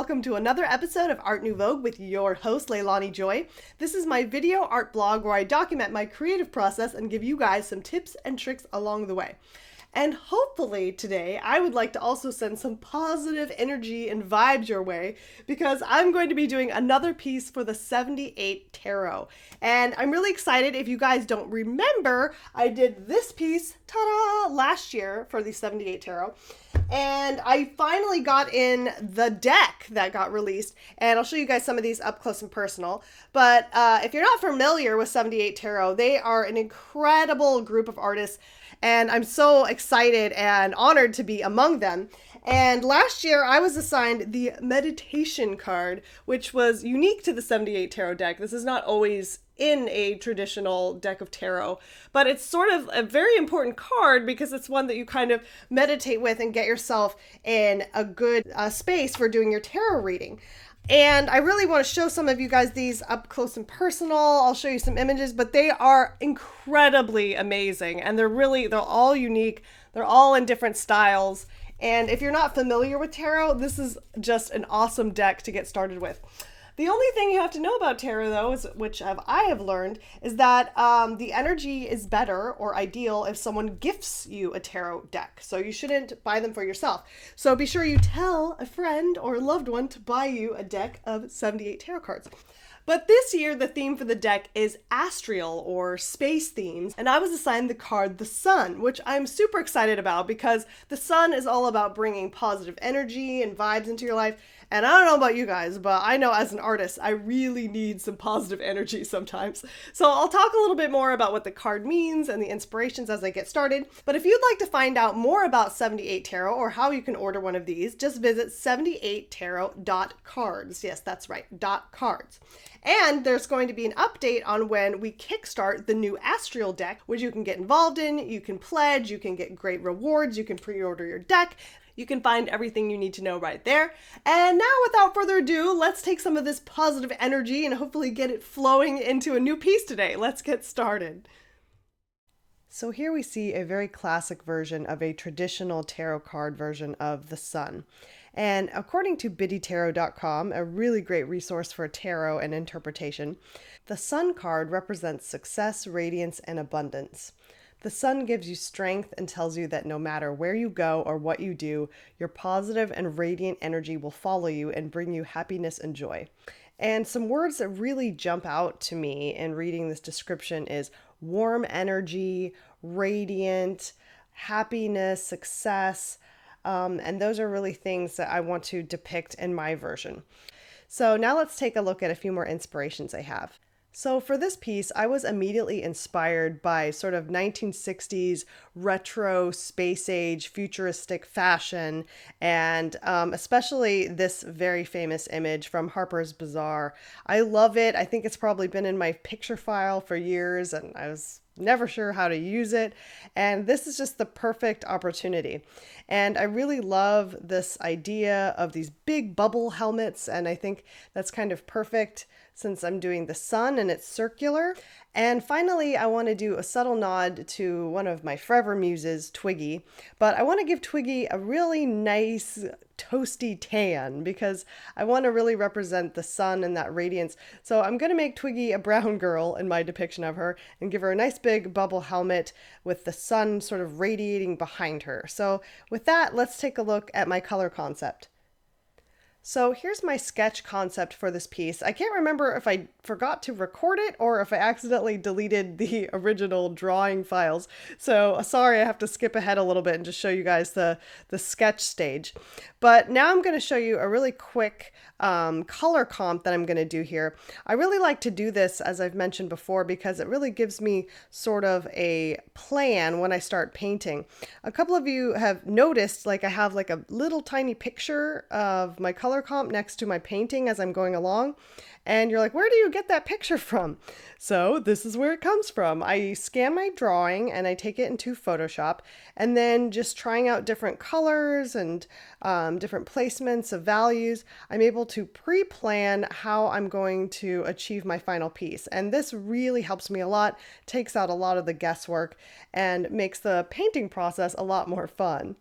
welcome to another episode of Art Nouveau with your host, LeilaniJoy. This is my video art blog where I document my creative process and give you guys some tips and tricks along the way. And hopefully today, I would like to also send some positive energy and vibes your way because I'm going to be doing another piece for the 78 Tarot. And I'm really excited. If you guys don't remember, I did this piece, ta-da, last year for the 78 Tarot. And I finally got in the deck that got released, and I'll show you guys some of these up close and personal. But if you're not familiar with 78 Tarot, they are an incredible group of artists, and I'm so excited and honored to be among them. And last year, I was assigned the meditation card, which was unique to the 78 Tarot deck. This is not always in a traditional deck of tarot, but it's sort of a very important card because it's one that you kind of meditate with and get yourself in a good space for doing your tarot reading. And I really want to show some of you guys these up close and personal. I'll show you some images, but they are incredibly amazing, and they're all unique. They're all in different styles. And if you're not familiar with tarot, this is just an awesome deck to get started with. The only thing you have to know about tarot, though, I have learned, is that the energy is better or ideal if someone gifts you a tarot deck. So you shouldn't buy them for yourself. So be sure you tell a friend or a loved one to buy you a deck of 78 tarot cards. But this year, the theme for the deck is astral or space themes, and I was assigned the card The Sun, which I'm super excited about because the sun is all about bringing positive energy and vibes into your life. And I don't know about you guys, but I know as an artist, I really need some positive energy sometimes. So I'll talk a little bit more about what the card means and the inspirations as I get started. But if you'd like to find out more about 78 Tarot or how you can order one of these, just visit 78tarot.cards. Yes, that's right, .cards. And there's going to be an update on when we kickstart the new Astral deck, which you can get involved in, you can pledge, you can get great rewards, you can pre-order your deck. You can find everything you need to know right there. And now, without further ado, let's take some of this positive energy and hopefully get it flowing into a new piece today. Let's get started. So here we see a very classic version of a traditional tarot card version of the sun. And according to biddytarot.com, a really great resource for tarot and interpretation, the sun card represents success, radiance, and abundance. The sun gives you strength and tells you that no matter where you go or what you do, your positive and radiant energy will follow you and bring you happiness and joy. And some words that really jump out to me in reading this description is warm energy, radiant, happiness, success, and those are really things that I want to depict in my version. So now let's take a look at a few more inspirations I have. So for this piece, I was immediately inspired by sort of 1960s retro space age futuristic fashion, and especially this very famous image from Harper's Bazaar. I love it. I think it's probably been in my picture file for years, and I was never sure how to use it. And this is just the perfect opportunity. And I really love this idea of these big bubble helmets. And I think that's kind of perfect since I'm doing the sun and it's circular. And finally, I want to do a subtle nod to one of my forever muses, Twiggy. But I want to give Twiggy a really nice toasty tan because I want to really represent the sun and that radiance. So I'm going to make Twiggy a brown girl in my depiction of her and give her a nice big bubble helmet with the sun sort of radiating behind her. So with that, let's take a look at my color concept. So here's my sketch concept for this piece. I can't remember if I forgot to record it or if I accidentally deleted the original drawing files. So sorry, I have to skip ahead a little bit and just show you guys the sketch stage. But now I'm going to show you a really quick color comp that I'm going to do here. I really like to do this, as I've mentioned before, because it really gives me sort of a plan when I start painting. A couple of you have noticed, like I have like a little tiny picture of my color comp next to my painting as I'm going along. And you're like, where do you get that picture from? So this is where it comes from. I scan my drawing and I take it into Photoshop, and then just trying out different colors and different placements of values, I'm able to pre-plan how I'm going to achieve my final piece. And this really helps me a lot, takes out a lot of the guesswork, and makes the painting process a lot more fun.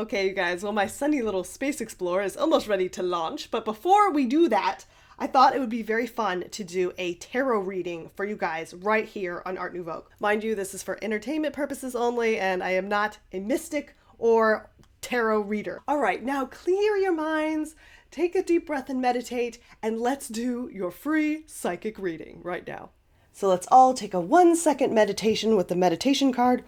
Okay, you guys, well, my sunny little space explorer is almost ready to launch, but before we do that, I thought it would be very fun to do a tarot reading for you guys right here on Art Nouveau. Mind you, this is for entertainment purposes only, and I am not a mystic or tarot reader. All right, now clear your minds, take a deep breath and meditate, and let's do your free psychic reading right now. So let's all take a 1-second meditation with the meditation card.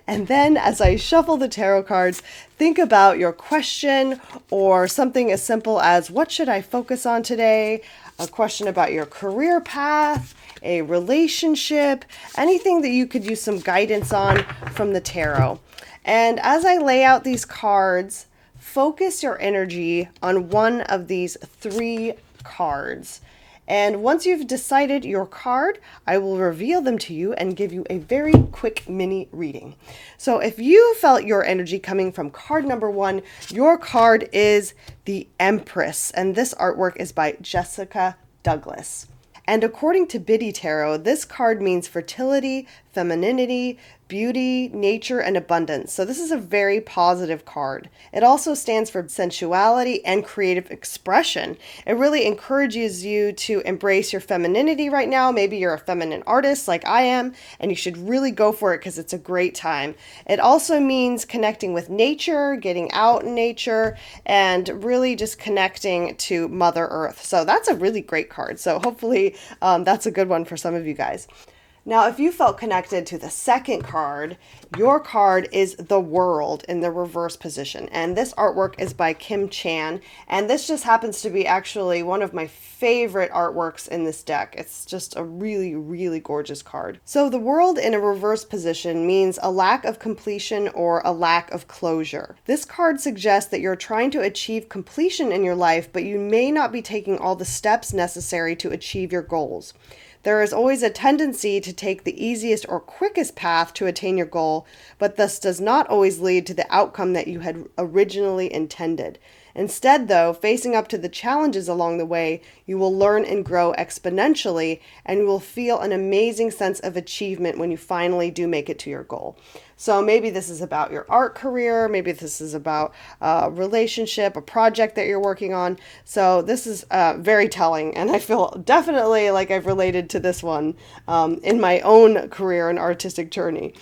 And then as I shuffle the tarot cards, think about your question or something as simple as, what should I focus on today? A question about your career path, a relationship, anything that you could use some guidance on from the tarot. And as I lay out these cards, focus your energy on one of these 3 cards. And once you've decided your card, I will reveal them to you and give you a very quick mini reading. So if you felt your energy coming from card number 1, your card is the Empress. And this artwork is by Jessica Douglas. And according to Biddy Tarot, this card means fertility, femininity, beauty, nature, and abundance. So this is a very positive card. It also stands for sensuality and creative expression. It really encourages you to embrace your femininity right now. Maybe you're a feminine artist like I am, and you should really go for it because it's a great time. It also means connecting with nature, getting out in nature, and really just connecting to Mother Earth. So that's a really great card. So hopefully that's a good one for some of you guys. Now, if you felt connected to the second card, your card is the World in the reverse position. And this artwork is by Kim Chan. And this just happens to be actually one of my favorite artworks in this deck. It's just a really, really gorgeous card. So the World in a reverse position means a lack of completion or a lack of closure. This card suggests that you're trying to achieve completion in your life, but you may not be taking all the steps necessary to achieve your goals. There is always a tendency to take the easiest or quickest path to attain your goal, but this does not always lead to the outcome that you had originally intended. Instead, though, facing up to the challenges along the way, you will learn and grow exponentially, and you will feel an amazing sense of achievement when you finally do make it to your goal. So maybe this is about your art career, maybe this is about a relationship, a project that you're working on. So this is very telling, and I feel definitely like I've related to this one in my own career and artistic journey.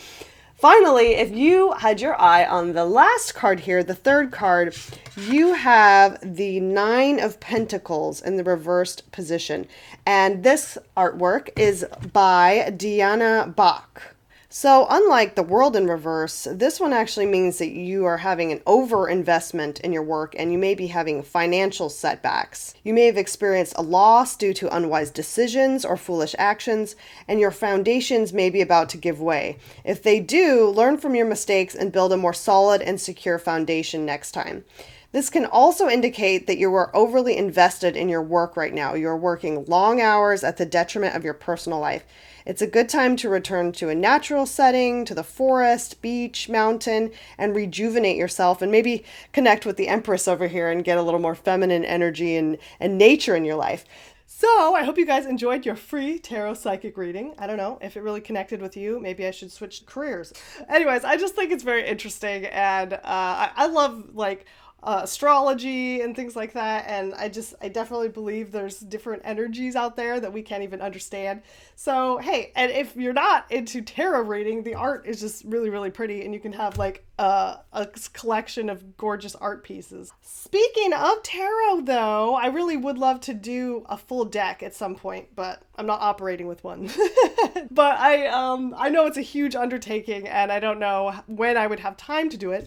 Finally, if you had your eye on the last card here, the third card, you have the 9 of Pentacles in the reversed position. And this artwork is by Diana Bach. So unlike the World in reverse, this one actually means that you are having an over-investment in your work and you may be having financial setbacks. You may have experienced a loss due to unwise decisions or foolish actions, and your foundations may be about to give way. If they do, learn from your mistakes and build a more solid and secure foundation next time. This can also indicate that you are overly invested in your work right now. You're working long hours at the detriment of your personal life. It's a good time to return to a natural setting, to the forest, beach, mountain, and rejuvenate yourself and maybe connect with the Empress over here and get a little more feminine energy and nature in your life. So I hope you guys enjoyed your free tarot psychic reading. I don't know if it really connected with you. Maybe I should switch careers. Anyways, I just think it's very interesting, and I love astrology and things like that, and I definitely believe there's different energies out there that we can't even understand. So hey, and if you're not into tarot reading, the art is just really, really pretty, and you can have like a collection of gorgeous art pieces. Speaking of tarot though, I really would love to do a full deck at some point, but I'm not operating with one. But I know it's a huge undertaking, and I don't know when I would have time to do it.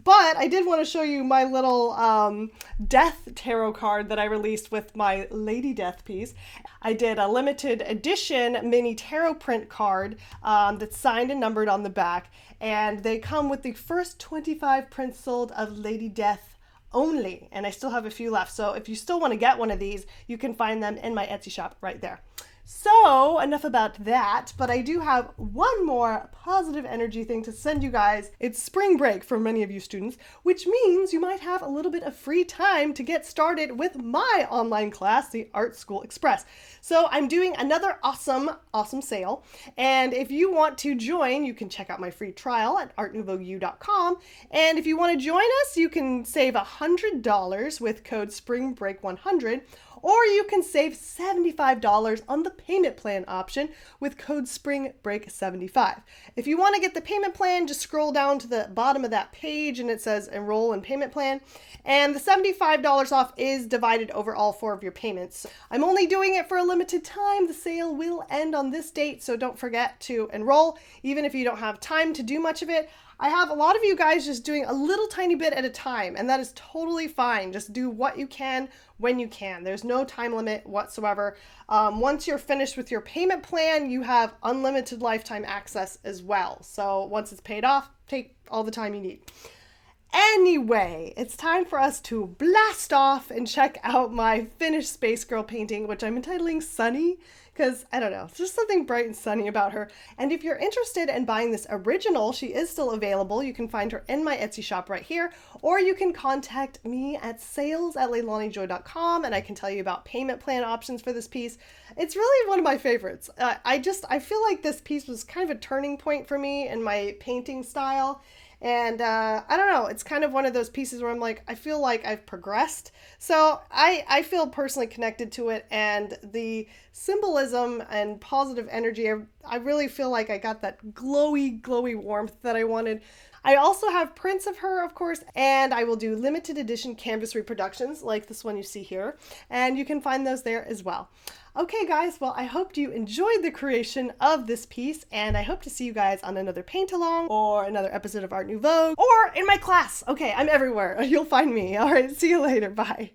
But I did want to show you my little death tarot card that I released with my Lady Death piece. I did a limited edition mini tarot print card that's signed and numbered on the back. And they come with the first 25 prints sold of Lady Death only. And I still have a few left. So if you still want to get one of these, you can find them in my Etsy shop right there. So enough about that, but I do have one more positive energy thing to send you guys. It's spring break for many of you students, which means you might have a little bit of free time to get started with my online class, the Art School Express. So I'm doing another awesome sale, and if you want to join, you can check out my free trial at artnouveauyou.com, and if you want to join us, you can save $100 with code SPRINGBREAK100, or you can save $75 on the payment plan option with code SPRINGBREAK75. If you want to get the payment plan, just scroll down to the bottom of that page and it says enroll in payment plan. And the $75 off is divided over all 4 of your payments. I'm only doing it for a limited time. The sale will end on this date, so don't forget to enroll, even if you don't have time to do much of it. I have a lot of you guys just doing a little tiny bit at a time, and that is totally fine. Just do what you can when you can. There's no time limit whatsoever. Once you're finished with your payment plan, you have unlimited lifetime access as well. So once it's paid off, take all the time you need. Anyway, it's time for us to blast off and check out my finished Space Girl painting, which I'm entitling Sunny, because, I don't know, it's just something bright and sunny about her. And if you're interested in buying this original, she is still available. You can find her in my Etsy shop right here, or you can contact me at sales@LeilaniJoy.com, and I can tell you about payment plan options for this piece. It's really one of my favorites. I feel like this piece was kind of a turning point for me in my painting style. And I don't know, it's kind of one of those pieces where I'm like, I feel like I've progressed. So I feel personally connected to it, and the symbolism and positive energy, I really feel like I got that glowy warmth that I wanted. I also have prints of her, of course, and I will do limited edition canvas reproductions like this one you see here, and you can find those there as well. Okay guys, well I hope you enjoyed the creation of this piece, and I hope to see you guys on another paint along or another episode of Art Nouveau or in my class. Okay, I'm everywhere. You'll find me. All right, see you later. Bye.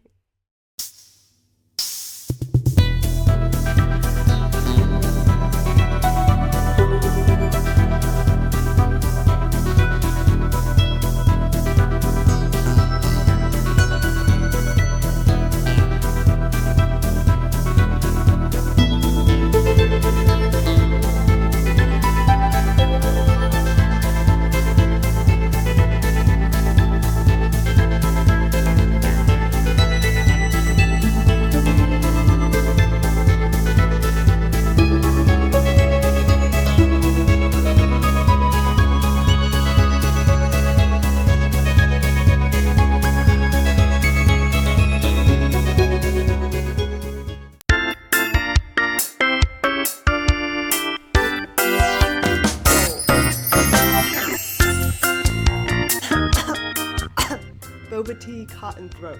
Boba tea, cotton throat.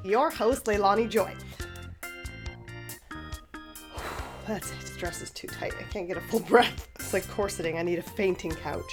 Your host, Leilani Joy. That's it. This dress is too tight. I can't get a full breath. It's like corseting. I need a fainting couch.